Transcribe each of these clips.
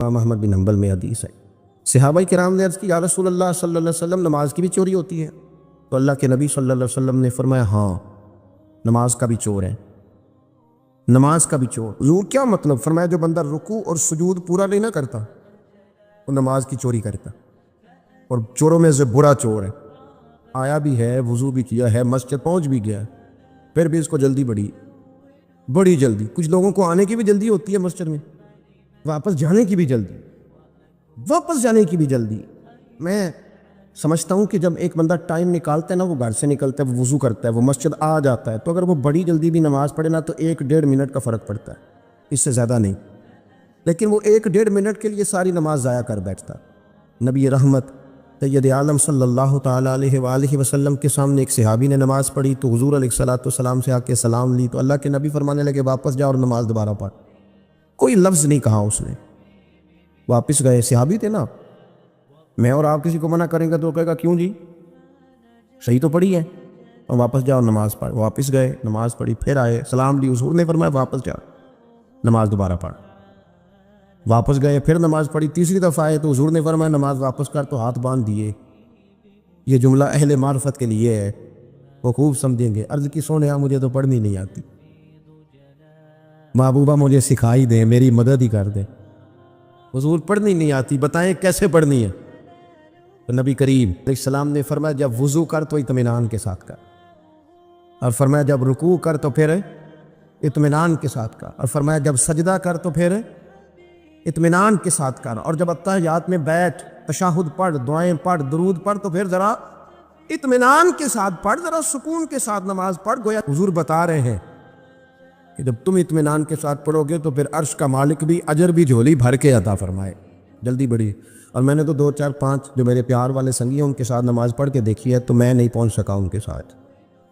امام احمد بن حنبل میں حدیث ہے، صحابہ کرام نے عرض کی یا رسول اللہ صلی اللہ علیہ وسلم نماز کی بھی چوری ہوتی ہے؟ تو اللہ کے نبی صلی اللہ علیہ وسلم نے فرمایا ہاں، نماز کا بھی چور ہے، نماز کا بھی چور۔ حضور کیا مطلب؟ فرمایا جو بندہ رکوع اور سجود پورا نہیں نہ کرتا وہ نماز کی چوری کرتا، اور چوروں میں سے برا چور ہے، آیا بھی ہے، وضو بھی کیا ہے، مسجد پہنچ بھی گیا ہے، پھر بھی اس کو جلدی بڑی جلدی۔ کچھ لوگوں کو آنے کی بھی جلدی ہوتی ہے مسجد میں، واپس جانے کی بھی جلدی۔ میں سمجھتا ہوں کہ جب ایک بندہ ٹائم نکالتا ہے نا، وہ گھر سے نکلتا ہے، وہ وضو کرتا ہے، وہ مسجد آ جاتا ہے، تو اگر وہ بڑی جلدی بھی نماز پڑھے نا تو 1-1.5 منٹ کا فرق پڑتا ہے، اس سے زیادہ نہیں۔ لیکن وہ 1-1.5 منٹ کے لیے ساری نماز ضائع کر بیٹھتا۔ نبی رحمت سید عالم صلی اللہ تعالیٰ علیہ وآلہ وسلم کے سامنے ایک صحابی نے نماز پڑھی تو حضور علیہ السلام سے آ کے سلام لی، تو اللہ کے نبی فرمانے لگے واپس جا اور نماز دوبارہ پڑھ۔ کوئی لفظ نہیں کہا اس نے، واپس گئے۔ صحابی تھے نا، میں اور آپ کسی کو منع کریں گے تو کہے گا کیوں جی، صحیح تو پڑھی ہے، اور واپس جاؤ نماز پڑھ۔ واپس گئے، نماز پڑھی، پھر آئے، سلام لی، حضور نے فرمایا واپس جا، نماز دوبارہ پڑھ۔ واپس گئے، پھر نماز پڑھی، تیسری دفعہ آئے تو حضور نے فرمایا نماز واپس کر، تو ہاتھ باندھ دیے۔ یہ جملہ اہل معرفت کے لیے ہے، وہ خوب سمجھیں گے۔ عرض کی سونیا مجھے تو پڑھنی نہیں آتی، محبوبہ مجھے سکھائی دیں، میری مدد ہی کر دیں۔ حضور پڑھنی نہیں آتی، بتائیں کیسے پڑھنی ہے؟ تو نبی کریم علیہ السلام نے فرمایا جب وضو کر تو اطمینان کے ساتھ کر، اور فرمایا جب رکوع کر تو پھر اطمینان کے ساتھ کر، اور فرمایا جب سجدہ کر تو پھر اطمینان کے ساتھ کر، اور جب اتحیات میں بیٹھ، تشہد پڑھ، دعائیں پڑھ، درود پڑھ تو پھر ذرا اطمینان کے ساتھ پڑھ، ذرا سکون کے ساتھ نماز پڑھ۔ گویا حضور بتا رہے ہیں کہ جب تم اطمینان کے ساتھ پڑھو گے تو پھر عرش کا مالک بھی اجر بھی جھولی بھر کے عطا فرمائے، جلدی بڑی۔ اور میں نے تو 2 4 5 جو میرے پیار والے سنگی ہیں ان کے ساتھ نماز پڑھ کے دیکھی ہے، تو میں نہیں پہنچ سکا ان کے ساتھ۔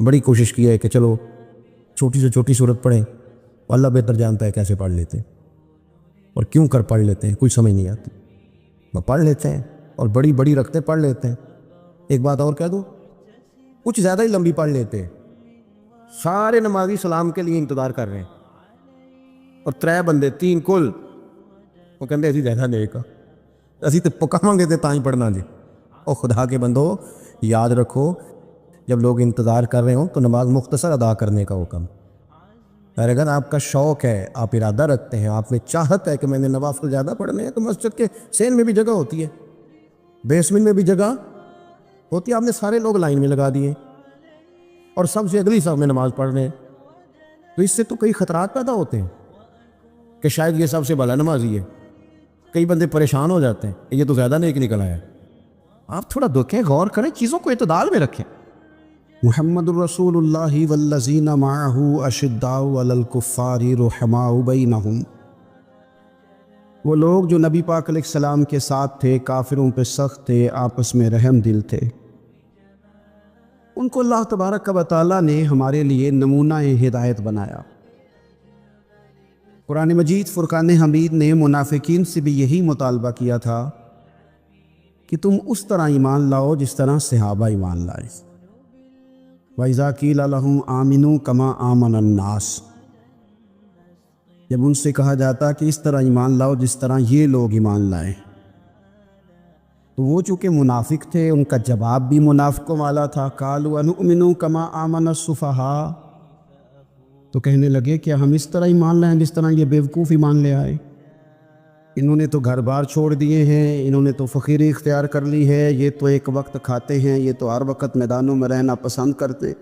بڑی کوشش کی ہے کہ چلو چھوٹی سے چھوٹی صورت پڑھیں، اللہ بہتر جانتا ہے کیسے پڑھ لیتے ہیں اور کیوں کر پڑھ لیتے ہیں، کوئی سمجھ نہیں آتی، وہ پڑھ لیتے ہیں اور بڑی بڑی رکھتے پڑھ لیتے ہیں۔ ایک بات اور کہہ دوں، کچھ زیادہ ہی لمبی پڑھ لیتے ہیں، سارے نمازی سلام کے لیے انتظار کر رہے ہیں، اور 3 بندے 3 کل وہ کہتے اسی زیادہ نہیں کا، اسی تو پکاواں گے تو تائیں پڑھنا جی۔ اور خدا کے بندو یاد رکھو، جب لوگ انتظار کر رہے ہوں تو نماز مختصر ادا کرنے کا حکم۔ اور اگر آپ کا شوق ہے، آپ ارادہ رکھتے ہیں، آپ میں چاہت ہے کہ میں نے نوافل زیادہ پڑھنے ہیں، تو مسجد کے سین میں بھی جگہ ہوتی ہے، بیسمنٹ میں بھی جگہ ہوتی ہے، آپ نے سارے لوگ لائن میں لگا دیے اور سب سے اگلی صف میں نماز پڑھ رہے ہیں، تو اس سے تو کئی خطرات پیدا ہوتے ہیں کہ شاید یہ سب سے بھلا نمازی ہے۔ کئی بندے پریشان ہو جاتے ہیں کہ یہ تو زیادہ نیک نکل آیا۔ آپ تھوڑا دیکھیں، غور کریں، چیزوں کو اعتدال میں رکھیں۔ محمد الرسول اللہ والذین معہ اشداء علی الکفار رحماء بینہم، وہ لوگ جو نبی پاک علیہ السلام کے ساتھ تھے، کافروں پہ سخت تھے، آپس میں رحم دل تھے۔ ان کو اللہ تبارک و تعالیٰ نے ہمارے لیے نمونہ ہدایت بنایا۔ قرآن مجید فرقان حمید نے منافقین سے بھی یہی مطالبہ کیا تھا کہ تم اس طرح ایمان لاؤ جس طرح صحابہ ایمان لائے۔ وَإِذَا قِيلَ لَهُمْ آمِنُوا كَمَا آمَنَ النَّاسُ، جب ان سے کہا جاتا کہ اس طرح ایمان لاؤ جس طرح یہ لوگ ایمان لائے، تو وہ چونکہ منافق تھے، ان کا جواب بھی منافقوں والا تھا۔ قَالُوا أَنُؤْمِنُ كَمَا آمَنَ السُّفَهَاءُ، تو کہنے لگے کہ ہم اس طرح ایمان لائیں جس طرح یہ بیوقوف ایمان لے آئے۔ انہوں نے تو گھر بار چھوڑ دیے ہیں، انہوں نے تو فقیری اختیار کر لی ہے، یہ تو ایک وقت کھاتے ہیں، یہ تو ہر وقت میدانوں میں رہنا پسند کرتے،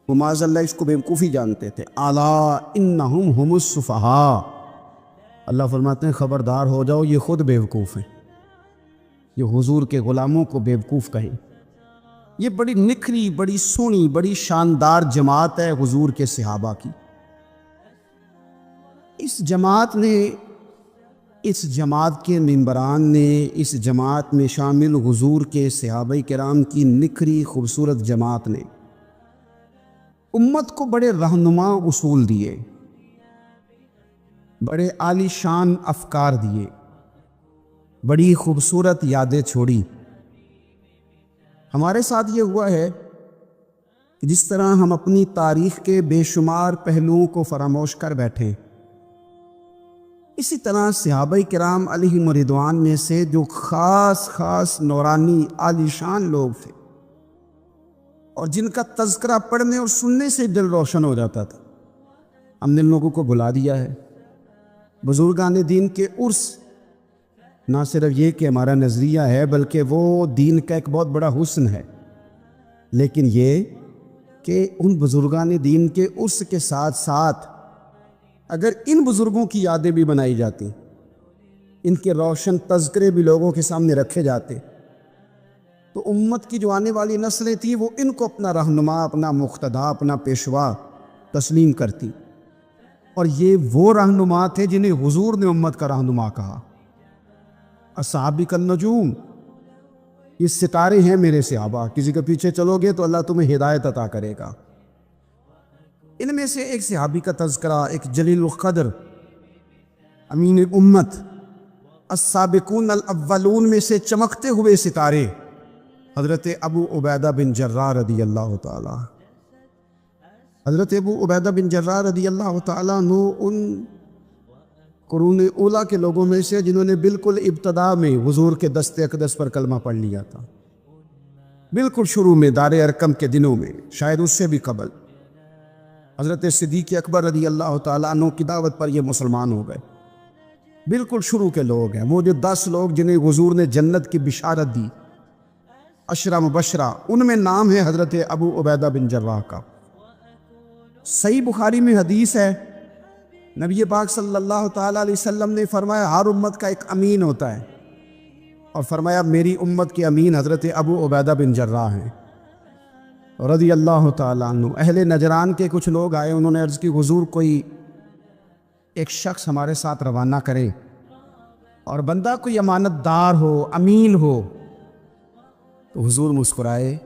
وہ معاذ اللہ اس کو بیوقوفی جانتے تھے۔ الا انہم ہم السفہاء، اللہ فرماتے ہیں خبردار ہو جاؤ، یہ خود بیوقوف ہیں، یہ حضور کے غلاموں کو بیوقوف کہیں۔ یہ بڑی نکھری، بڑی سونی، بڑی شاندار جماعت ہے حضور کے صحابہ کی۔ اس جماعت کے ممبران نے، اس جماعت میں شامل حضور کے صحابہ کرام کی نکھری خوبصورت جماعت نے امت کو بڑے رہنما اصول دیے، بڑے عالی شان افکار دیے، بڑی خوبصورت یادیں چھوڑی۔ ہمارے ساتھ یہ ہوا ہے کہ جس طرح ہم اپنی تاریخ کے بے شمار پہلوؤں کو فراموش کر بیٹھے، اسی طرح صحابہ کرام علیہم رضوان میں سے جو خاص نورانی عالی شان لوگ تھے اور جن کا تذکرہ پڑھنے اور سننے سے دل روشن ہو جاتا تھا، ہم نے ان لوگوں کو بلا دیا ہے۔ بزرگان دین کے عرس نہ صرف یہ کہ ہمارا نظریہ ہے، بلکہ وہ دین کا ایک بہت بڑا حسن ہے، لیکن یہ کہ ان بزرگان دین کے عرس کے ساتھ ساتھ اگر ان بزرگوں کی یادیں بھی بنائی جاتی، ان کے روشن تذکرے بھی لوگوں کے سامنے رکھے جاتے، تو امت کی جو آنے والی نسلیں تھیں وہ ان کو اپنا رہنما، اپنا مقتدا، اپنا پیشوا تسلیم کرتی۔ اور یہ وہ رہنما تھے جنہیں حضور نے امت کا رہنما کہا۔ اصحابی کالنجوم، یہ ستارے ہیں میرے صحابہ، کسی کے پیچھے چلو گے تو اللہ تمہیں ہدایت عطا کرے گا۔ ان میں سے ایک صحابی کا تذکرہ، ایک جلیل القدر امین امت، السابقون الاولون میں سے چمکتے ہوئے ستارے، حضرت ابو عبیدہ بن جراح رضی اللہ تعالی۔ حضرت ابو عبیدہ بن جراح رضی اللہ تعالیٰ عنہ ان قرون اولیٰ کے لوگوں میں سے جنہوں نے بالکل ابتدا میں حضور کے دست اقدس پر کلمہ پڑھ لیا تھا، بالکل شروع میں دار ارقم کے دنوں میں، شاید اس سے بھی قبل۔ حضرت صدیق اکبر رضی اللہ تعالیٰ عنہ کی دعوت پر یہ مسلمان ہو گئے، بالکل شروع کے لوگ ہیں۔ وہ جو 10 لوگ جنہیں حضور نے جنت کی بشارت دی، 10 مبشرہ، ان میں نام ہے حضرت ابو عبیدہ بن جراح کا۔ صحیح بخاری میں حدیث ہے، نبی پاک صلی اللہ تعالیٰ علیہ وسلم نے فرمایا ہر امت کا ایک امین ہوتا ہے، اور فرمایا میری امت کے امین حضرت ابو عبیدہ بن جراح ہیں رضی اللہ تعالیٰ عنہ۔ اہل نجران کے کچھ لوگ آئے، انہوں نے عرض کی حضور کوئی ایک شخص ہمارے ساتھ روانہ کرے، اور بندہ کوئی امانت دار ہو، امین ہو۔ تو حضور مسکرائے،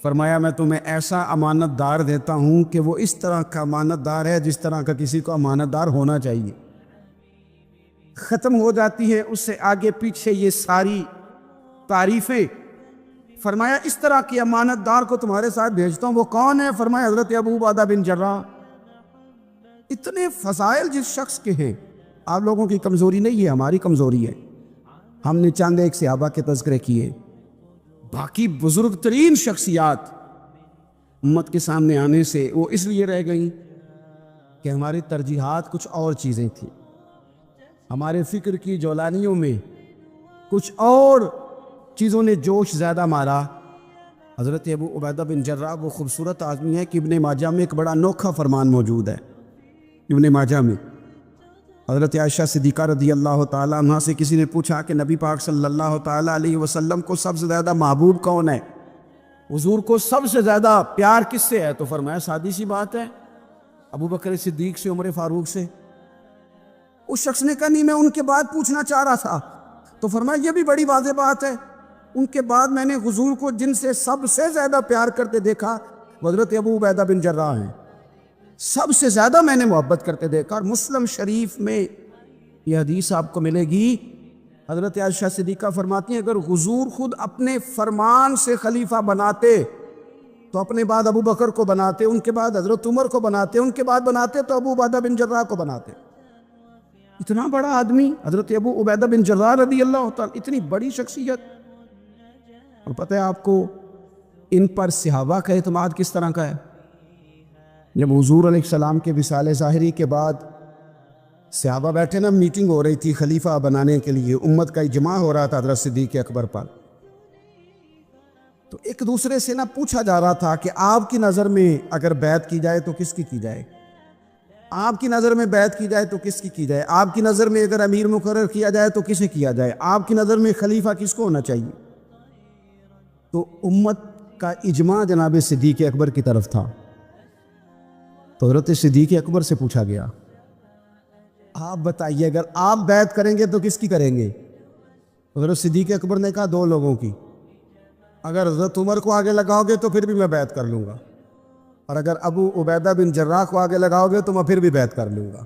فرمایا میں تمہیں ایسا امانت دار دیتا ہوں کہ وہ اس طرح کا امانت دار ہے جس طرح کا کسی کو امانت دار ہونا چاہیے۔ ختم ہو جاتی ہے اس سے آگے پیچھے یہ ساری تعریفیں۔ فرمایا اس طرح کی امانت دار کو تمہارے ساتھ بھیجتا ہوں، وہ کون ہے؟ فرمایا حضرت ابو عبیدہ بن جراح۔ اتنے فضائل جس شخص کے ہیں، آپ لوگوں کی کمزوری نہیں ہے، ہماری کمزوری ہے۔ ہم نے چند ایک صحابہ کے تذکرے کیے، باقی بزرگ ترین شخصیات امت کے سامنے آنے سے وہ اس لیے رہ گئیں کہ ہماری ترجیحات کچھ اور چیزیں تھیں، ہمارے فکر کی جولانیوں میں کچھ اور چیزوں نے جوش زیادہ مارا۔ حضرت ابو عبیدہ بن جراح وہ خوبصورت آدمی ہے کہ ابن ماجہ میں ایک بڑا انوکھا فرمان موجود ہے۔ ابن ماجہ میں حضرت عائشہ صدیقہ رضی اللہ تعالیٰ عنہ سے کسی نے پوچھا کہ نبی پاک صلی اللہ تعالیٰ علیہ وسلم کو سب سے زیادہ محبوب کون ہے؟ حضور کو سب سے زیادہ پیار کس سے ہے؟ تو فرمایا سادی سی بات ہے، ابو بکر صدیق سے، عمر فاروق سے۔ اس شخص نے کہا نہیں، میں ان کے بعد پوچھنا چاہ رہا تھا۔ تو فرمایا یہ بھی بڑی واضح بات ہے، ان کے بعد میں نے حضور کو جن سے سب سے زیادہ پیار کرتے دیکھا حضرت ابو عبیدہ بن جراح ہیں، سب سے زیادہ میں نے محبت کرتے دیکھا۔ اور مسلم شریف میں یہ حدیث آپ کو ملے گی، حضرت عائشہ صدیقہ فرماتی ہیں اگر حضور خود اپنے فرمان سے خلیفہ بناتے تو اپنے بعد ابو بکر کو بناتے، ان کے بعد حضرت عمر کو بناتے، ان کے بعد بناتے تو ابو عبیدہ بن جراح کو بناتے۔ اتنا بڑا آدمی حضرت ابو عبیدہ بن جراح رضی اللہ تعالیٰ، اتنی بڑی شخصیت۔ اور پتہ ہے آپ کو ان پر صحابہ کا اعتماد کس طرح کا ہے؟ جب حضور علیہ السلام کے وصال ظاہری کے بعد صحابہ بیٹھے نا، میٹنگ ہو رہی تھی خلیفہ بنانے کے لیے، امت کا اجماع ہو رہا تھا حضرت صدیق اکبر پر، تو ایک دوسرے سے پوچھا جا رہا تھا کہ آپ کی نظر میں اگر بیعت کی جائے تو کس کی کی جائے؟ آپ کی نظر میں بیعت کی جائے تو کس کی جائے؟ آپ کی نظر میں اگر امیر مقرر کیا جائے تو کسے کیا جائے؟ آپ کی نظر میں خلیفہ کس کو ہونا چاہیے؟ تو امت کا اجماع جناب صدیق اکبر کی طرف تھا۔ تو حضرت صدیق اکبر سے پوچھا گیا آپ بتائیے اگر آپ بیعت کریں گے تو کس کی کریں گے؟ حضرت صدیق اکبر نے کہا 2 لوگوں کی، اگر حضرت عمر کو آگے لگاؤ گے تو پھر بھی میں بیعت کر لوں گا، اور اگر ابو عبیدہ بن جراح کو آگے لگاؤ گے تو میں پھر بھی بیعت کر لوں گا۔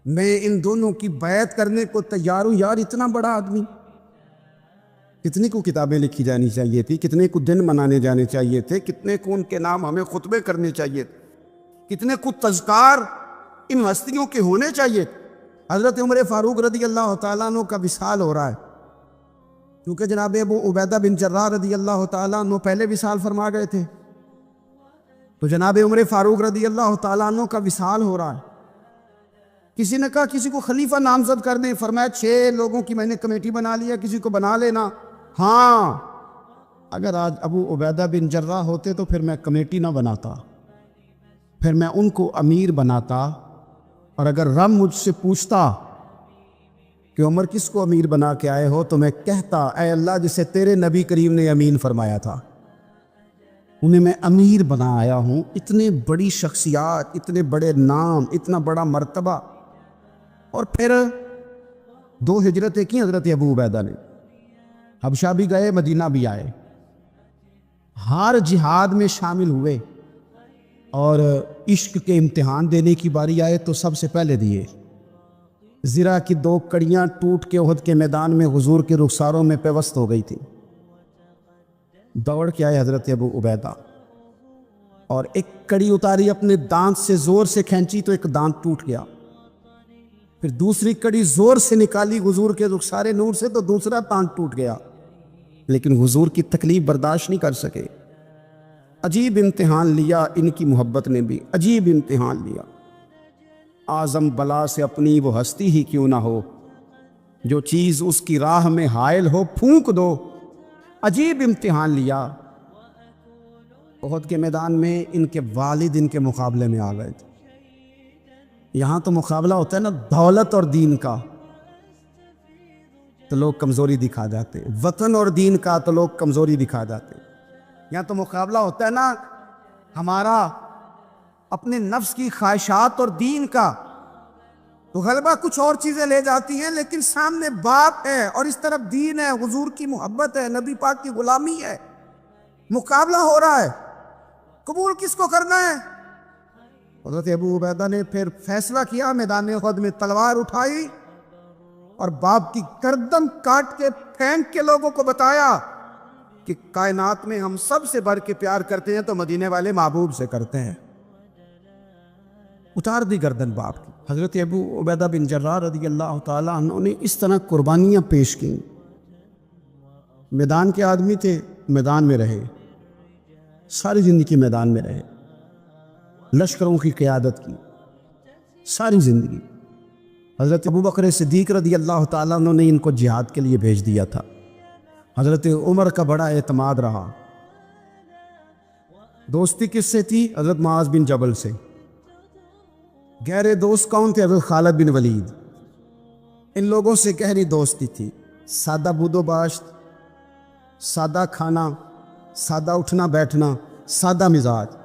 میں ان دونوں کی بیعت کرنے کو تیار ہوں۔ یار اتنا بڑا آدمی، کتنے کو کتابیں لکھی جانی چاہیے تھی، کتنے کو دن منانے جانے چاہیے تھے، کتنے کو ان کے نام ہمیں خطبے کرنے چاہیے تھے، کتنے کو تذکار ان ہستیوں کے ہونے چاہیے، حضرت عمر فاروق رضی اللہ تعالیٰ عنہ کا وصال ہو رہا ہے، کیونکہ جناب ابو عبیدہ بن جراح رضی اللہ تعالیٰ عنہ پہلے وصال فرما گئے تھے، تو جناب عمر فاروق رضی اللہ تعالیٰ عنہ کا وصال ہو رہا ہے۔ کسی نے کہا کسی کو خلیفہ نامزد کر دیں، فرمایا 6 لوگوں کی میں نے کمیٹی بنا لی ہے، کسی کو بنا لینا۔ ہاں، اگر آج ابو عبیدہ بن جراح ہوتے تو پھر میں کمیٹی نہ بناتا، پھر میں ان کو امیر بناتا، اور اگر رب مجھ سے پوچھتا کہ عمر کس کو امیر بنا کے آئے ہو، تو میں کہتا اے اللہ جسے تیرے نبی کریم نے امین فرمایا تھا، انہیں میں امیر بنا آیا ہوں۔ اتنے بڑی شخصیات، اتنے بڑے نام، اتنا بڑا مرتبہ، اور پھر 2 ہجرتیں کی حضرت ابو عبیدہ نے، حبشہ بھی گئے، مدینہ بھی آئے، ہر جہاد میں شامل ہوئے، اور عشق کے امتحان دینے کی باری آئے تو سب سے پہلے دیے۔ زرہ کی 2 کڑیاں ٹوٹ کے احد کے میدان میں حضور کے رخساروں میں پیوست ہو گئی تھی، دوڑ کے آئے حضرت ابو عبیدہ، اور ایک کڑی اتاری، اپنے دانت سے زور سے کھینچی تو ایک دانت ٹوٹ گیا، پھر دوسری کڑی زور سے نکالی حضور کے رخسار نور سے تو دوسرا دانت ٹوٹ گیا، لیکن حضور کی تکلیف برداشت نہیں کر سکے۔ عجیب امتحان لیا، ان کی محبت نے بھی عجیب امتحان لیا۔ اعظم بلا سے اپنی وہ ہستی ہی کیوں نہ ہو، جو چیز اس کی راہ میں حائل ہو پھونک دو۔ عجیب امتحان لیا۔ احد کے میدان میں ان کے والد ان کے مقابلے میں آ گئے تھے۔ یہاں تو مقابلہ ہوتا ہے نا دولت اور دین کا، تو لوگ کمزوری دکھا جاتے، وطن اور دین کا تو لوگ کمزوری دکھا جاتے۔ یہاں تو مقابلہ ہوتا ہے نا ہمارا اپنے نفس کی خواہشات اور دین کا، تو غلبہ کچھ اور چیزیں لے جاتی ہیں، لیکن سامنے باپ ہے اور اس طرف دین ہے، حضور کی محبت ہے، نبی پاک کی غلامی ہے، مقابلہ ہو رہا ہے، قبول کس کو کرنا ہے؟ حضرت ابو عبیدہ نے پھر فیصلہ کیا، میدان احد میں تلوار اٹھائی اور باپ کی گردن کاٹ کے پھینک کے لوگوں کو بتایا کہ کائنات میں ہم سب سے بڑھ کے پیار کرتے ہیں تو مدینے والے محبوب سے کرتے ہیں۔ اتار دی گردن باپ کی۔ حضرت ابو عبیدہ بن جراح رضی اللہ تعالیٰ عنہ نے اس طرح قربانیاں پیش کیں۔ میدان کے آدمی تھے، میدان میں رہے، ساری زندگی میدان میں رہے، لشکروں کی قیادت کی ساری زندگی۔ حضرت ابوبکر صدیق رضی اللہ تعالیٰ عنہ نے ان کو جہاد کے لیے بھیج دیا تھا۔ حضرت عمر کا بڑا اعتماد رہا۔ دوستی کس سے تھی؟ حضرت معاذ بن جبل سے۔ گہرے دوست کون تھے؟ حضرت خالد بن ولید۔ ان لوگوں سے گہری دوستی تھی۔ سادہ بود و باشت، سادہ کھانا، سادہ اٹھنا بیٹھنا، سادہ مزاج۔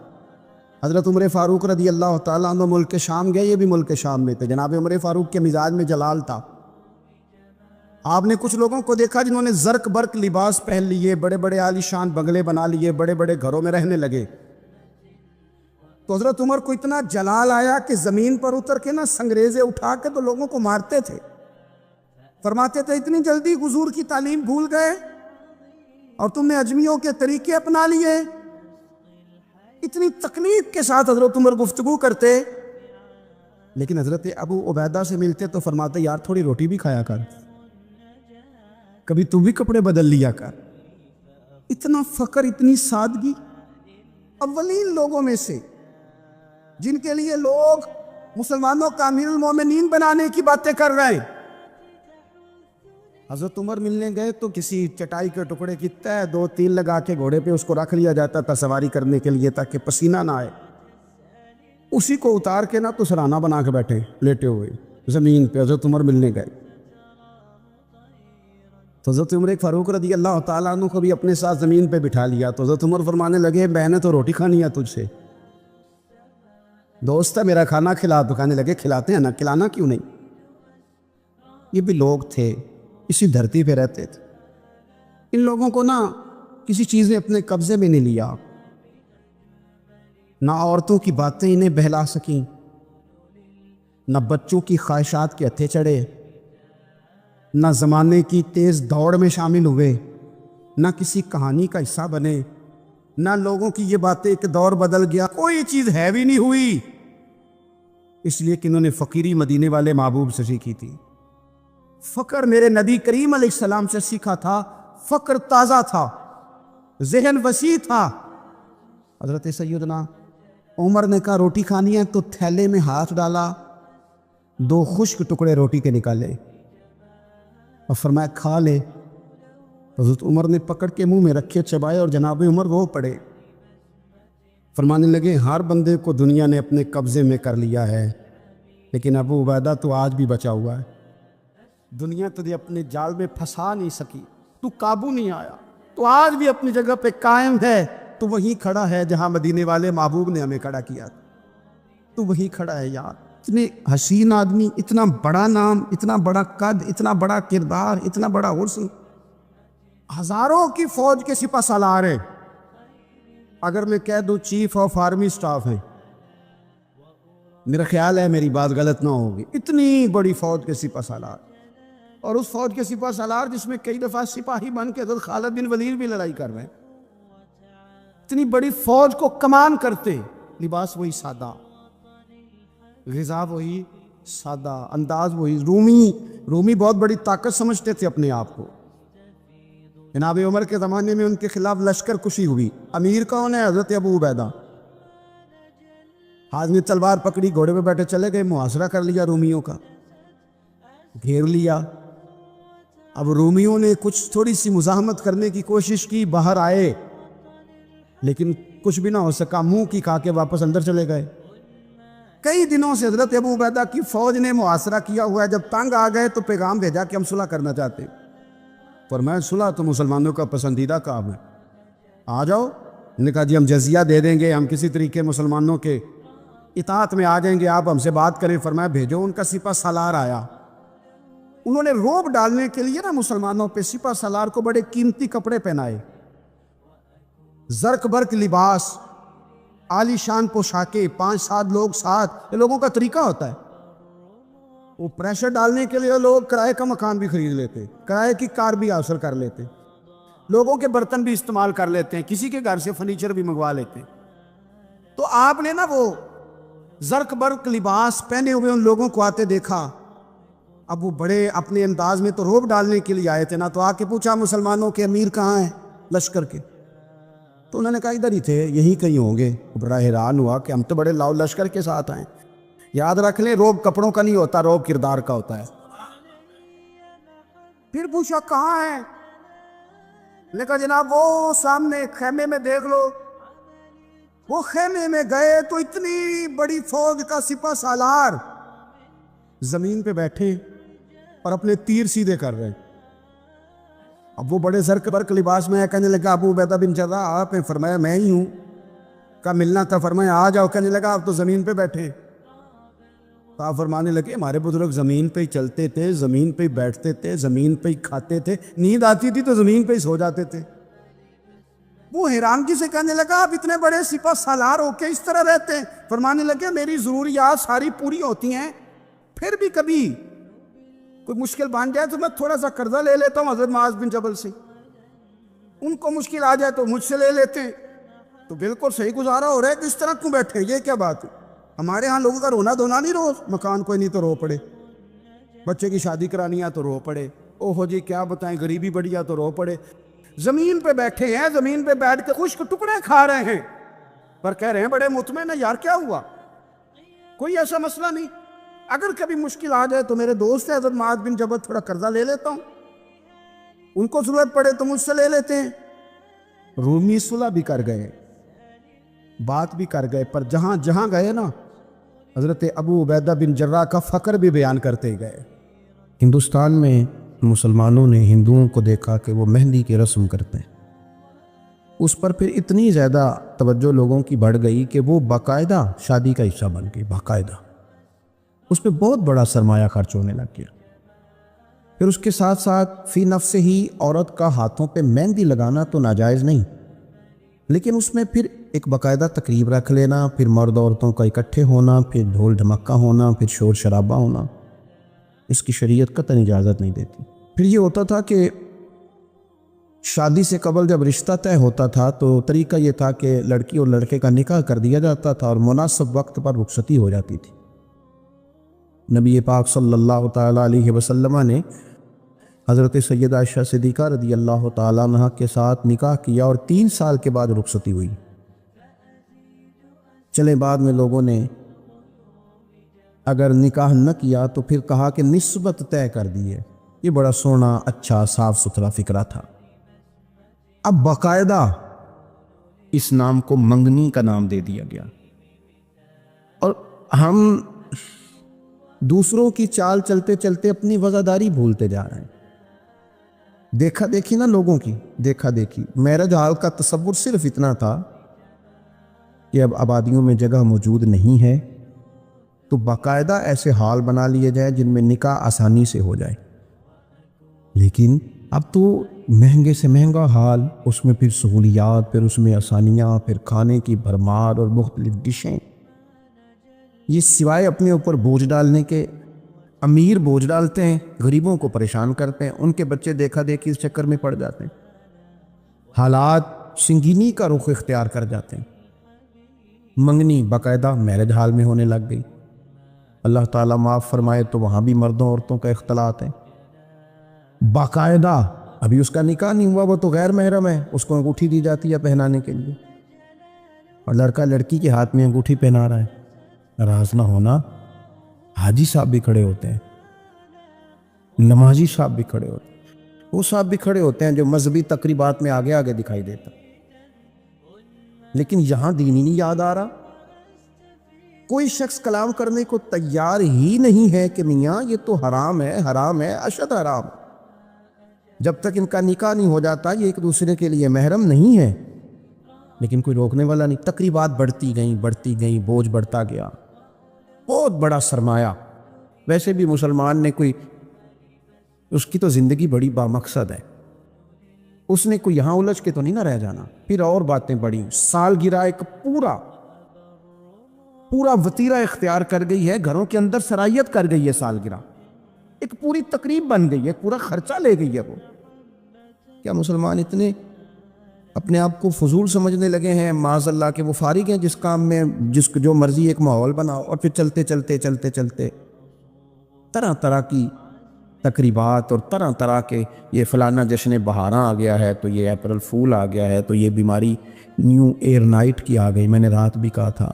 حضرت عمر فاروق رضی اللہ تعالیٰ عنہ ملک شام گئے، یہ بھی ملک شام میں تھے۔ جناب عمر فاروق کے مزاج میں جلال تھا۔ آپ نے کچھ لوگوں کو دیکھا جنہوں نے زرق برق لباس پہن لیے، بڑے بڑے عالی شان بنگلے بنا لیے، بڑے بڑے گھروں میں رہنے لگے۔ تو حضرت عمر کو اتنا جلال آیا کہ زمین پر اتر کے نا سنگریزے اٹھا کے تو لوگوں کو مارتے تھے۔ فرماتے تھے اتنی جلدی حضور کی تعلیم بھول گئے اور تم نے اجمیوں کے طریقے اپنا لیے۔ اتنی تکلیف کے ساتھ حضرت عمر گفتگو کرتے، لیکن حضرت ابو عبیدہ سے ملتے تو فرماتے یار تھوڑی روٹی بھی کھایا کر، کبھی تو بھی کپڑے بدل لیا کر۔ اتنا فقر، اتنی سادگی۔ اولین لوگوں میں سے جن کے لیے لوگ مسلمانوں کا امیر المومنین بنانے کی باتیں کر رہے ہیں، حضرت عمر ملنے گئے تو کسی چٹائی کے ٹکڑے کی تہ 2-3 لگا کے گھوڑے پہ اس کو رکھ لیا جاتا تھا سواری کرنے کے لیے تاکہ پسینہ نہ آئے۔ اسی کو اتار کے نا تو سرانہ بنا کے بیٹھے لیٹے ہوئے زمین پہ۔ حضرت عمر ملنے گئے تو حضرت عمر فاروق رضی اللہ تعالیٰ عنہ کو بھی اپنے ساتھ زمین پہ بٹھا لیا۔ تو حضرت عمر فرمانے لگے میں نے تو روٹی کھانی ہے تجھ سے، دوست ہے میرا، کھانا کھلا۔ تو کہنے لگے کھلاتے ہیں نا، کھلانا کیوں نہیں۔ یہ بھی لوگ تھے، اسی دھرتی پہ رہتے تھے۔ ان لوگوں کو نا کسی چیز نے اپنے قبضے میں نہیں لیا، نہ عورتوں کی باتیں انہیں بہلا سکیں، نہ بچوں کی خواہشات کے ہتھے چڑھے، نہ زمانے کی تیز دوڑ میں شامل ہوئے، نہ کسی کہانی کا حصہ بنے، نہ لوگوں کی یہ باتیں کہ دور بدل گیا، کوئی چیز ہیوی نہیں ہوئی۔ اس لیے کہ انہوں نے فقیری مدینے والے محبوب سے سیکھی تھی. فقر میرے نبی کریم علیہ السلام سے سیکھا تھا. فقر تازہ تھا, ذہن وسیع تھا. حضرت سیدنا عمر نے کہا روٹی کھانی ہے تو تھیلے میں ہاتھ ڈالا, 2 خشک ٹکڑے روٹی کے نکالے اور فرمایا کھا لے. حضرت عمر نے پکڑ کے منہ میں رکھے, چبائے اور جناب عمر رو پڑے. فرمانے لگے ہر بندے کو دنیا نے اپنے قبضے میں کر لیا ہے, لیکن ابو عبیدہ تو آج بھی بچا ہوا ہے. دنیا تجھے اپنے جال میں پھنسا نہیں سکی, تو قابو نہیں آیا, تو آج بھی اپنی جگہ پہ قائم ہے. تو وہیں کھڑا ہے جہاں مدینے والے محبوب نے ہمیں کھڑا کیا, تو وہیں کھڑا ہے یار. اتنے حسین آدمی, اتنا بڑا نام, اتنا بڑا قد, اتنا بڑا کردار, اتنا بڑا حسن, ہزاروں کی فوج کے سپہ سالار ہیں. اگر میں کہہ دوں چیف آف آرمی سٹاف ہیں, میرا خیال ہے میری بات غلط نہ ہوگی. اتنی بڑی فوج کے سپہ سالار, اور اس فوج کے سپہ سالار جس میں کئی دفعہ سپاہی بن کے حضرت خالد بن ولید بھی لڑائی کر رہے ہیں. اتنی بڑی فوج کو کمان کرتے, لباس وہی سادہ, غذا وہی سادہ, انداز وہی. رومی بہت بڑی طاقت سمجھتے تھے اپنے آپ کو. جناب عمر کے زمانے میں ان کے خلاف لشکر کشی ہوئی. امیر کون ہے؟ حضرت ابو عبیدہ. ہاتھ میں تلوار پکڑی, گھوڑے پہ بیٹھے چلے گئے, محاصرہ کر لیا رومیوں کا, گھیر لیا. اب رومیوں نے کچھ تھوڑی سی مزاحمت کرنے کی کوشش کی, باہر آئے, لیکن کچھ بھی نہ ہو سکا. منہ کی کھا کے واپس اندر چلے گئے. کئی دنوں سے حضرت ابو عبیدہ کی فوج نے محاصرہ کیا ہوا ہے. جب تنگ آ گئے تو پیغام بھیجا کہ ہم صلح کرنا چاہتے ہیں. فرمایا صلح تو مسلمانوں کا پسندیدہ کام ہے, آ جاؤ. انہوں نے کہا جی ہم جزیہ دے دیں گے, ہم کسی طریقے مسلمانوں کے اطاعت میں آ جائیں گے, آپ ہم سے بات کریں. فرمایا بھیجو. ان کا سپہ سالار آیا. انہوں نے روب ڈالنے کے لیے نا مسلمانوں پہ سپہ سالار کو بڑے قیمتی کپڑے پہنائے, زرق برق لباس, عالی شان پوشاکیں, 5-7 لوگ ساتھ. یہ لوگوں کا طریقہ ہوتا ہے. وہ پریشر ڈالنے کے لیے لوگ کرائے کا مکان بھی خرید لیتے, کرائے کی کار بھی حاصل کر لیتے, لوگوں کے برتن بھی استعمال کر لیتے ہیں, کسی کے گھر سے فرنیچر بھی منگوا لیتے. تو آپ نے نا وہ زرق برق لباس پہنے ہوئے ان لوگوں کو آتے دیکھا. اب وہ بڑے اپنے انداز میں تو روب ڈالنے کے لیے آئے تھے نا, تو آ کے پوچھا مسلمانوں کے امیر کہاں ہیں لشکر کے؟ تو انہوں نے کہا ادھر ہی تھے, یہیں کہیں ہوں گے. بڑا حیران ہوا کہ ہم تو بڑے لاؤ لشکر کے ساتھ آئے. یاد رکھ لیں روب کپڑوں کا نہیں ہوتا, روب کردار کا ہوتا ہے. پھر پوچھا کہاں ہے؟ نے کہا جناب وہ سامنے خیمے میں دیکھ لو. وہ خیمے میں گئے تو اتنی بڑی فوج کا سپہ سالار زمین پہ بیٹھے اور اپنے تیر سیدھے کر رہے. اب وہ بڑے زرق برق لباس میں کہنے لگا ابو عبیدہ بن جراح آپ ہیں؟ فرمایا میں ہی ہوں. کہا ملنا تھا؟ فرمایا آ جاؤ. کہنے لگا آپ تو زمین پہ بیٹھے. تو آپ فرمانے لگے ہمارے بزرگ زمین پہ ہی چلتے تھے, زمین پہ ہی بیٹھتے تھے, زمین پہ ہی کھاتے تھے, نیند آتی تھی تو زمین پہ ہی سو جاتے تھے. وہ حیرانگی سے کہنے لگا آپ اتنے بڑے سپہ سالار ہو کے اس طرح رہتے ہیں؟ فرمانے لگے میری ضروریات ساری پوری ہوتی ہیں, پھر بھی کبھی کوئی مشکل بن جائے تو میں تھوڑا سا قرضہ لے لیتا ہوں حضرت معاذ بن جبل سے, ان کو مشکل آ جائے تو مجھ سے لے لیتے ہیں. تو بالکل صحیح گزارا ہو رہا ہے کہ اس طرح کیوں بیٹھے, یہ کیا بات ہے؟ ہمارے ہاں لوگوں کا رونا دھونا نہیں, روز مکان کوئی نہیں تو رو پڑے, بچے کی شادی کرانی ہے تو رو پڑے, اوہو جی کیا بتائیں غریبی بڑی ہے تو رو پڑے. زمین پہ بیٹھے ہیں, زمین پہ بیٹھ کے خشک ٹکڑے کھا رہے ہیں, پر کہہ رہے ہیں بڑے مطمئن ہیں. یار کیا ہوا؟ کوئی ایسا مسئلہ نہیں, اگر کبھی مشکل آ جائے تو میرے دوست ہیں حضرت معاذ بن جبل, تھوڑا قرضہ لے لیتا ہوں, ان کو ضرورت پڑے تو مجھ سے لے لیتے ہیں. رومی صلح بھی کر گئے, بات بھی کر گئے, پر جہاں جہاں گئے نا حضرت ابو عبیدہ بن جراح کا فقر بھی بیان کرتے گئے. ہندوستان میں مسلمانوں نے ہندوؤں کو دیکھا کہ وہ مہندی کی رسم کرتے ہیں, اس پر پھر اتنی زیادہ توجہ لوگوں کی بڑھ گئی کہ وہ باقاعدہ شادی کا حصہ بن گئی, باقاعدہ اس پہ بہت بڑا سرمایہ خرچ ہونے لگ گیا. پھر اس کے ساتھ ساتھ فی نفس ہی عورت کا ہاتھوں پہ مہندی لگانا تو ناجائز نہیں, لیکن اس میں پھر ایک باقاعدہ تقریب رکھ لینا, پھر مرد عورتوں کا اکٹھے ہونا, پھر ڈھول ڈھمکا ہونا, پھر شور شرابہ ہونا, اس کی شریعت قطعاً اجازت نہیں دیتی. پھر یہ ہوتا تھا کہ شادی سے قبل جب رشتہ طے ہوتا تھا تو طریقہ یہ تھا کہ لڑکی اور لڑکے کا نکاح کر دیا جاتا تھا اور مناسب وقت پر رخصتی ہو جاتی تھی. نبی پاک صلی اللہ تعالیٰ علیہ وسلم نے حضرت سیدہ عائشہ صدیقہ رضی اللہ تعالیٰ عنہ کے ساتھ نکاح کیا اور 3 سال کے بعد رخصتی ہوئی۔ چلے بعد میں لوگوں نے اگر نکاح نہ کیا تو پھر کہا کہ نسبت طے کر دی ہے۔ یہ بڑا سونا، اچھا، صاف ستھرا فکرہ تھا۔ اب باقاعدہ اس نام کو منگنی کا نام دے دیا گیا، اور ہم دوسروں کی چال چلتے چلتے اپنی وزاداری بھولتے جا رہے ہیں۔ دیکھا دیکھی نا لوگوں کی، دیکھا دیکھی۔ میرج حال کا تصور صرف اتنا تھا کہ اب آبادیوں میں جگہ موجود نہیں ہے تو باقاعدہ ایسے حال بنا لیے جائے جن میں نکاح آسانی سے ہو جائے، لیکن اب تو مہنگے سے مہنگا حال، اس میں پھر سہولیات، پھر اس میں آسانیاں، پھر کھانے کی بھرمار اور مختلف ڈشیں۔ یہ سوائے اپنے اوپر بوجھ ڈالنے کے، امیر بوجھ ڈالتے ہیں، غریبوں کو پریشان کرتے ہیں، ان کے بچے دیکھا دیکھی اس چکر میں پڑ جاتے ہیں، حالات سنگینی کا رخ اختیار کر جاتے ہیں۔ منگنی باقاعدہ میرج حال میں ہونے لگ گئی۔ اللہ تعالیٰ معاف فرمائے تو وہاں بھی مردوں عورتوں کا اختلاط ہے باقاعدہ۔ ابھی اس کا نکاح نہیں ہوا، وہ تو غیر محرم ہے، اس کو انگوٹھی دی جاتی ہے پہنانے کے لیے، اور لڑکا لڑکی کے ہاتھ میں انگوٹھی پہنا رہا ہے۔ ناراض نہ ہونا، حاجی صاحب بھی کھڑے ہوتے ہیں، نمازی صاحب بھی کھڑے ہوتے ہیں، وہ صاحب بھی کھڑے ہوتے ہیں جو مذہبی تقریبات میں آگے آگے دکھائی دیتا، لیکن یہاں دین ہی نہیں یاد آ رہا۔ کوئی شخص کلام کرنے کو تیار ہی نہیں ہے کہ میاں یہ تو حرام ہے، حرام ہے، اشد حرام۔ جب تک ان کا نکاح نہیں ہو جاتا یہ ایک دوسرے کے لیے محرم نہیں ہے، لیکن کوئی روکنے والا نہیں۔ تقریبات بڑھتی گئیں، بوجھ بڑھتا گیا، بہت بڑا سرمایہ۔ ویسے بھی مسلمان نے کوئی، اس کی تو زندگی بڑی بامقصد ہے، اس نے کوئی یہاں الجھ کے تو نہیں نہ رہ جانا۔ پھر اور باتیں بڑی، سالگرہ ایک پورا وتیرہ اختیار کر گئی ہے، گھروں کے اندر سرائیت کر گئی ہے سالگرہ، ایک پوری تقریب بن گئی ہے، پورا خرچہ لے گئی ہے وہ۔ کیا مسلمان اتنے اپنے آپ کو فضول سمجھنے لگے ہیں معاذ اللہ کہ وہ فارغ ہیں جس کام میں جو مرضی ایک ماحول بناؤ، اور پھر چلتے طرح طرح کی تقریبات اور طرح طرح کے، یہ فلانا جشن بہاراں آ گیا ہے تو یہ اپریل فول آ گیا ہے تو یہ بیماری نیو ایئر نائٹ کی آ گئی۔ میں نے رات بھی کہا تھا،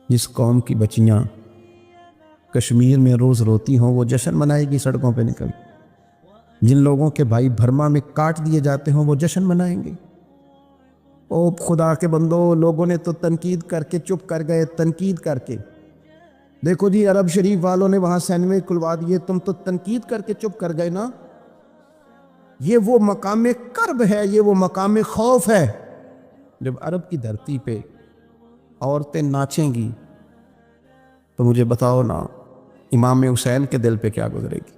جس قوم کی بچیاں کشمیر میں روز روتی ہوں وہ جشن منائے گی سڑکوں پہ نکل، جن لوگوں کے بھائی برما میں کاٹ دیے جاتے ہوں وہ جشن منائیں گے۔ او خدا کے بندو، لوگوں نے تو تنقید کر کے چپ کر گئے، تنقید کر کے۔ دیکھو جی عرب شریف والوں نے وہاں سینمے کھلوا دیے، تم تو تنقید کر کے چپ کر گئے نا۔ یہ وہ مقام کرب ہے، یہ وہ مقام خوف ہے۔ جب عرب کی دھرتی پہ عورتیں ناچیں گی تو مجھے بتاؤ نا امام حسین کے دل پہ کیا گزرے گی،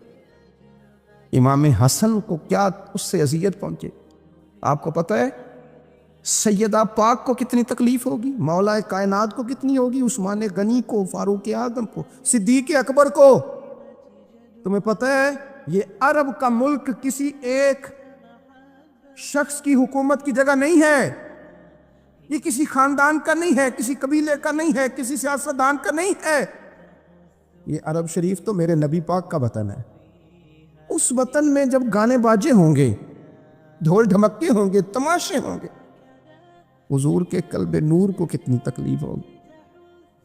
امام حسن کو کیا اس سے اذیت پہنچے۔ آپ کو پتہ ہے سیدہ پاک کو کتنی تکلیف ہوگی، مولا کائنات کو کتنی ہوگی، عثمان غنی کو، فاروق اعظم کو، صدیق اکبر کو۔ تمہیں پتہ ہے یہ عرب کا ملک کسی ایک شخص کی حکومت کی جگہ نہیں ہے، یہ کسی خاندان کا نہیں ہے، کسی قبیلے کا نہیں ہے، کسی سیاستدان کا نہیں ہے۔ یہ عرب شریف تو میرے نبی پاک کا وطن ہے۔ اس وطن میں جب گانے باجے ہوں گے، ڈھول ڈھمکے ہوں گے، تماشے ہوں گے، حضور کے قلب نور کو کتنی تکلیف ہوگی۔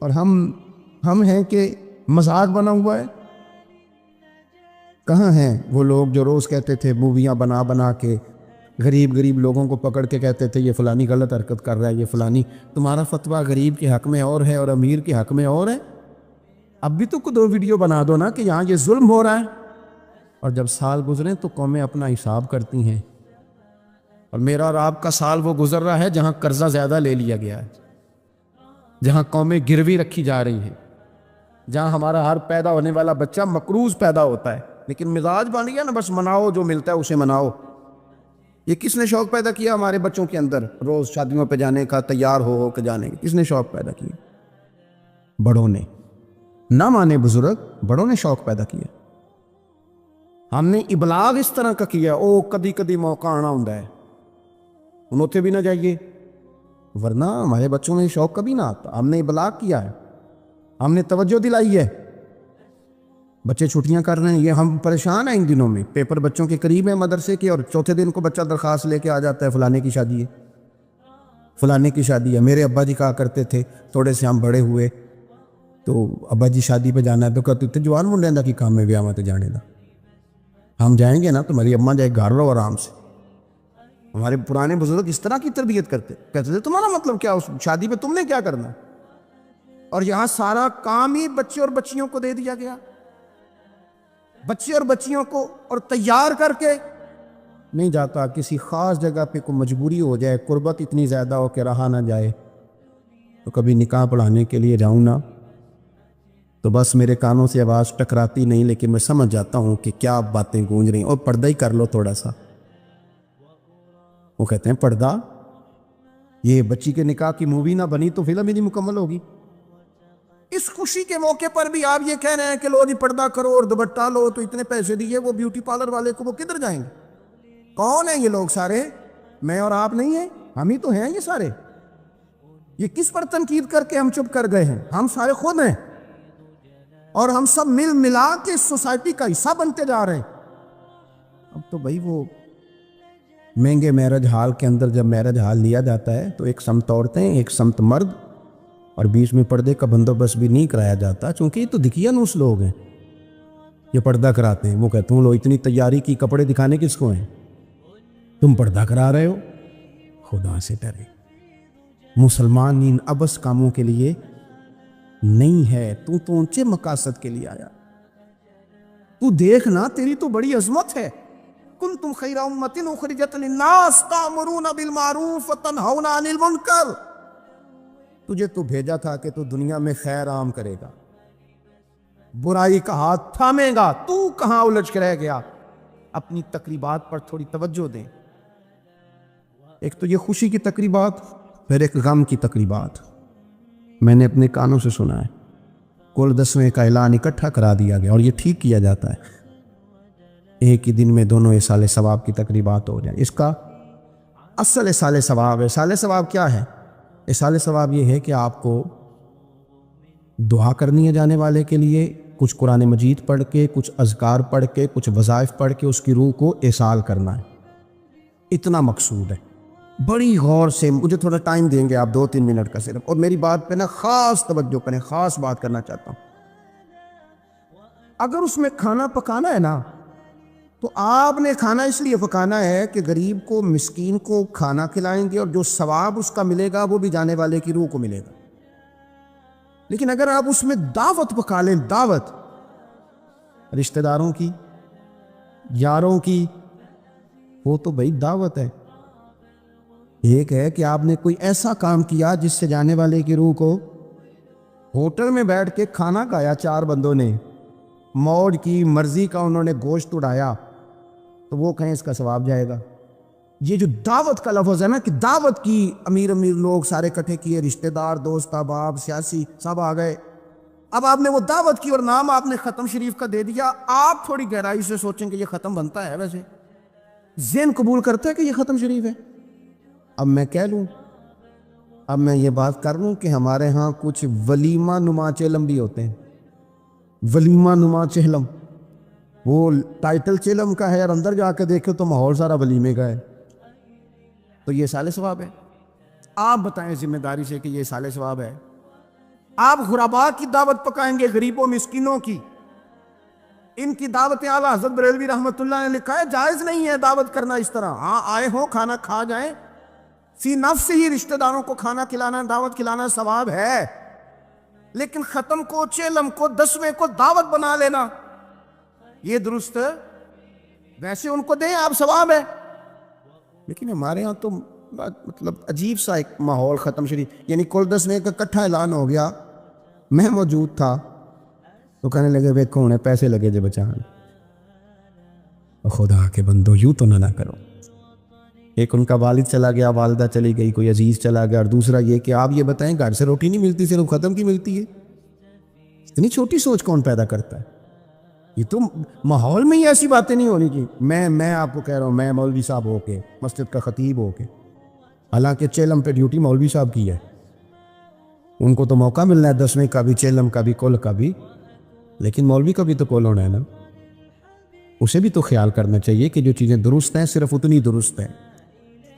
اور ہم ہیں کہ مذاق بنا ہوا ہے۔ کہاں ہیں وہ لوگ جو روز کہتے تھے موویاں بنا بنا کے غریب لوگوں کو پکڑ کے کہتے تھے یہ فلانی غلط حرکت کر رہا ہے، یہ فلانی۔ تمہارا فتویٰ غریب کے حق میں اور ہے اور امیر کے حق میں اور ہے۔ اب بھی تو 2 ویڈیو بنا دو نا کہ یہاں یہ ظلم ہو رہا ہے۔ اور جب سال گزریں تو قومیں اپنا حساب کرتی ہیں، اور میرا اور آپ کا سال وہ گزر رہا ہے جہاں قرضہ زیادہ لے لیا گیا ہے، جہاں قومیں گروی رکھی جا رہی ہیں، جہاں ہمارا ہر پیدا ہونے والا بچہ مقروض پیدا ہوتا ہے، لیکن مزاج بن گیا نا بس مناؤ، جو ملتا ہے اسے مناؤ۔ یہ کس نے شوق پیدا کیا ہمارے بچوں کے اندر روز شادیوں پہ جانے کا، تیار ہو کے جانے کا؟ کس نے شوق پیدا کیا؟ بڑوں نے، نہ مانے بزرگ، بڑوں نے شوق پیدا کیا۔ ہم نے ابلاغ اس طرح کا کیا، او کدی موقع آنا ہوں ہے انہوں بھی نہ جائیے، ورنہ ہمارے بچوں میں شوق کبھی نہ آتا۔ ہم نے ابلاغ کیا ہے، ہم نے توجہ دلائی ہے، بچے چھٹیاں کر رہے ہیں، یہ ہم پریشان ہیں ان دنوں میں، پیپر بچوں کے قریب ہیں مدرسے کے، اور چوتھے دن کو بچہ درخواست لے کے آ جاتا ہے فلانے کی شادی ہے، فلانے کی شادی ہے۔ میرے ابا جی کہا کرتے تھے، تھوڑے سے ہم بڑے ہوئے تو ابا جی شادی پہ جانا ہے تو کہتے تھے جوان منڈے دا کی کام ہے بیاہ میں تو جانے دا، ہم جائیں گے نا تو میری اماں جائے گھر رہو آرام سے۔ ہمارے پرانے بزرگ اس طرح کی تربیت کرتے، کہتے تھے تمہارا مطلب کیا، اس شادی پہ تم نے کیا کرنا ہے؟ اور یہاں سارا کام ہی بچے اور بچیوں کو دے دیا گیا، بچے اور بچیوں کو، اور تیار کر کے نہیں جاتا۔ کسی خاص جگہ پہ کوئی مجبوری ہو جائے، قربت اتنی زیادہ ہو کہ رہا نہ جائے، تو کبھی نکاح پڑھانے کے لیے جاؤں نا تو بس میرے کانوں سے آواز ٹکراتی نہیں، لیکن میں سمجھ جاتا ہوں کہ کیا باتیں گونج رہی ہیں، اور پردہ ہی کر لو تھوڑا سا۔ وہ کہتے ہیں پردہ، یہ بچی کے نکاح کی مووی نہ بنی تو فلم ہی نہیں مکمل ہوگی۔ اس خوشی کے موقع پر بھی آپ یہ کہہ رہے ہیں کہ لو جی پردہ کرو اور دوپٹہ لو، تو اتنے پیسے دیے وہ بیوٹی پارلر والے کو، وہ کدھر جائیں گے؟ کون ہیں یہ لوگ سارے؟ میں اور آپ نہیں ہیں، ہم ہی تو ہیں یہ سارے۔ یہ کس پر تنقید کر کے ہم چپ کر گئے ہیں؟ ہم سارے خود ہیں، اور ہم سب مل ملا کے سوسائٹی کا حصہ بنتے جا رہے ہیں۔ اب تو بھائی وہ مہنگے میرج ہال کے اندر جب میرج ہال لیا جاتا ہے تو ایک سمت عورتیں ایک سمت مرد، اور بیچ میں پردے کا بندوبست بھی نہیں کرایا جاتا، چونکہ یہ تو دکھیا نوس لوگ ہیں، یہ پردہ کراتے ہیں۔ وہ کہتے ہیں لو اتنی تیاری کی، کپڑے دکھانے کس کو ہیں؟ تم پردہ کرا رہے ہو، خدا سے ڈرے۔ مسلمان ان ابس کاموں کے لیے نہیں ہے، تو اونچے مقاصد کے لیے آیا۔ تو دیکھنا تیری تو بڑی عظمت ہے، کنتم خیر امۃ اخرجت للناس تأمرون بالمعروف وتنہون عن المنکر۔ تجھے تو بھیجا تھا کہ تو دنیا میں خیر عام کرے گا، برائی کا ہاتھ تھامے گا۔ تو کہاں الجھ کے رہ گیا؟ اپنی تقریبات پر تھوڑی توجہ دیں۔ ایک تو یہ خوشی کی تقریبات، پھر ایک غم کی تقریبات میں نے اپنے کانوں سے سنا ہے۔ کل 10ویں کا اعلان اکٹھا کرا دیا گیا، اور یہ ٹھیک کیا جاتا ہے، ایک ہی دن میں دونوں اصال ثواب کی تقریبات ہو جائیں۔ اس کا اصل اصال ثواب ہے۔ اصال ثواب کیا ہے؟ اصال ثواب یہ ہے کہ آپ کو دعا کرنی ہے جانے والے کے لیے، کچھ قرآن مجید پڑھ کے، کچھ اذکار پڑھ کے، کچھ وظائف پڑھ کے اس کی روح کو اصال کرنا ہے، اتنا مقصود ہے۔ بڑی غور سے، مجھے تھوڑا ٹائم دیں گے آپ 2-3 منٹ کا صرف، اور میری بات پہ نا خاص توجہ کریں، خاص بات کرنا چاہتا ہوں۔ اگر اس میں کھانا پکانا ہے نا تو آپ نے کھانا اس لیے پکانا ہے کہ غریب کو، مسکین کو کھانا کھلائیں گے، اور جو ثواب اس کا ملے گا وہ بھی جانے والے کی روح کو ملے گا۔ لیکن اگر آپ اس میں دعوت پکا لیں، دعوت رشتہ داروں کی، یاروں کی، وہ تو بھائی دعوت ہے۔ ایک ہے کہ آپ نے کوئی ایسا کام کیا جس سے جانے والے کی روح کو، ہوٹل میں بیٹھ کے کھانا کھایا 4 بندوں نے، موج کی، مرضی کا انہوں نے گوشت اڑایا، تو وہ کہیں اس کا ثواب جائے گا۔ یہ جو دعوت کا لفظ ہے نا، کہ دعوت کی، امیر لوگ سارے اکٹھے کیے، رشتہ دار، دوست احباب، سیاسی سب آ گئے، اب آپ نے وہ دعوت کی اور نام آپ نے ختم شریف کا دے دیا۔ آپ تھوڑی گہرائی سے سوچیں کہ یہ ختم بنتا ہے، ویسے ذہن قبول کرتا ہے کہ یہ ختم شریف ہے؟ اب میں کہہ لوں، اب میں یہ بات کر لوں کہ ہمارے ہاں کچھ ولیمہ نما چہلم بھی ہوتے ہیں، ولیمہ نما چہلم، وہ ٹائٹل چہلم کا ہے اور اندر جا کے دیکھو تو ماحول سارا ولیمے کا ہے، تو یہ سال ثواب ہے؟ آپ بتائیں ذمہ داری سے کہ یہ سال ثواب ہے؟ آپ غرباء کی دعوت پکائیں گے، غریبوں مسکینوں کی، ان کی دعوت اعلیٰ حضرت بریلوی رحمۃ اللہ نے لکھا ہے جائز نہیں ہے دعوت کرنا اس طرح۔ ہاں آئے ہو، کھانا کھا جائیں، فی نفس ہی رشتہ داروں کو کھانا کھلانا، دعوت کھلانا ثواب ہے، لیکن ختم کو، چیلم کو، 10ویں کو دعوت بنا لینا یہ درست ہے؟ ویسے ان کو دیں آپ، ثواب ہے۔ لیکن ہمارے ہاں تو مطلب عجیب سا ایک ماحول ختم شریف، یعنی کل 10ویں کا اکٹھا اعلان ہو گیا، میں موجود تھا، تو کہنے لگے ویکھو انہیں پیسے لگے جے بچان۔ خدا کے بندو یوں تو نہ کرو۔ ایک ان کا والد چلا گیا، والدہ چلی گئی، کوئی عزیز چلا گیا، اور دوسرا یہ کہ آپ یہ بتائیں گھر سے روٹی نہیں ملتی، صرف ختم کی ملتی ہے؟ اتنی چھوٹی سوچ کون پیدا کرتا ہے؟ یہ تو ماحول میں ہی ایسی باتیں نہیں ہونی چاہیے۔ میں آپ کو کہہ رہا ہوں، میں مولوی صاحب ہو کے، مسجد کا خطیب ہو کے، حالانکہ چیلم پہ ڈیوٹی مولوی صاحب کی ہے، ان کو تو موقع ملنا ہے 10ویں کا بھی، چیلم کا بھی، کل کا بھی، لیکن مولوی کا بھی تو کول ہونا ہے نا, اسے بھی تو خیال کرنا چاہیے کہ جو چیزیں درست ہیں صرف اتنی درست ہیں,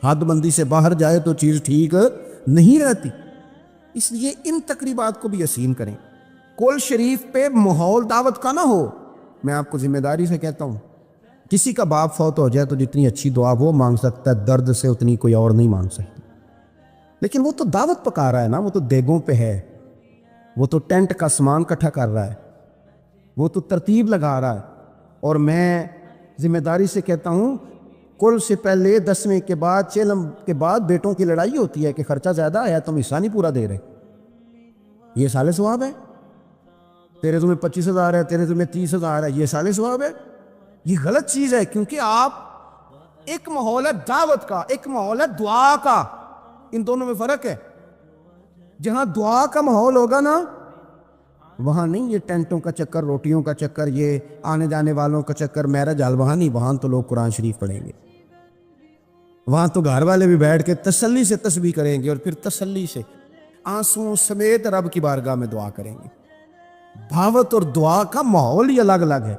حد بندی سے باہر جائے تو چیز ٹھیک نہیں رہتی. اس لیے ان تقریبات کو بھی حسین کریں. کول شریف پہ ماحول دعوت کا نہ ہو. میں آپ کو ذمہ داری سے کہتا ہوں, کسی کا باپ فوت ہو جائے تو جتنی اچھی دعا وہ مانگ سکتا ہے, درد سے اتنی کوئی اور نہیں مانگ سکتا. لیکن وہ تو دعوت پکا رہا ہے نا, وہ تو دیگوں پہ ہے, وہ تو ٹینٹ کا سامان کٹھا کر رہا ہے, وہ تو ترتیب لگا رہا ہے. اور میں ذمہ داری سے کہتا ہوں, کل سے پہلے 10ویں کے بعد چیلم کے بعد بیٹوں کی لڑائی ہوتی ہے کہ خرچہ زیادہ آیا تم حصہ نہیں پورا دے رہے. یہ سال ثواب ہے. تیرے تمہیں 25,000 ہے, تیرے تمہیں 30,000 ہے, یہ سال ثواب ہے. یہ غلط چیز ہے, کیونکہ آپ ایک ماحول ہے دعوت کا, ایک ماحول ہے دعا کا. ان دونوں میں فرق ہے. جہاں دعا کا ماحول ہوگا نا, وہاں نہیں یہ ٹینٹوں کا چکر, روٹیوں کا چکر, یہ آنے جانے والوں کا چکر, میرج حال, وہاں نہیں. وہاں تو لوگ قرآن شریف پڑھیں گے, وہاں تو گھر والے بھی بیٹھ کے تسلی سے تسبیح کریں گے, اور پھر تسلی سے آنسوں سمیت رب کی بارگاہ میں دعا کریں گے. دعوت اور دعا کا ماحول ہی الگ الگ ہے.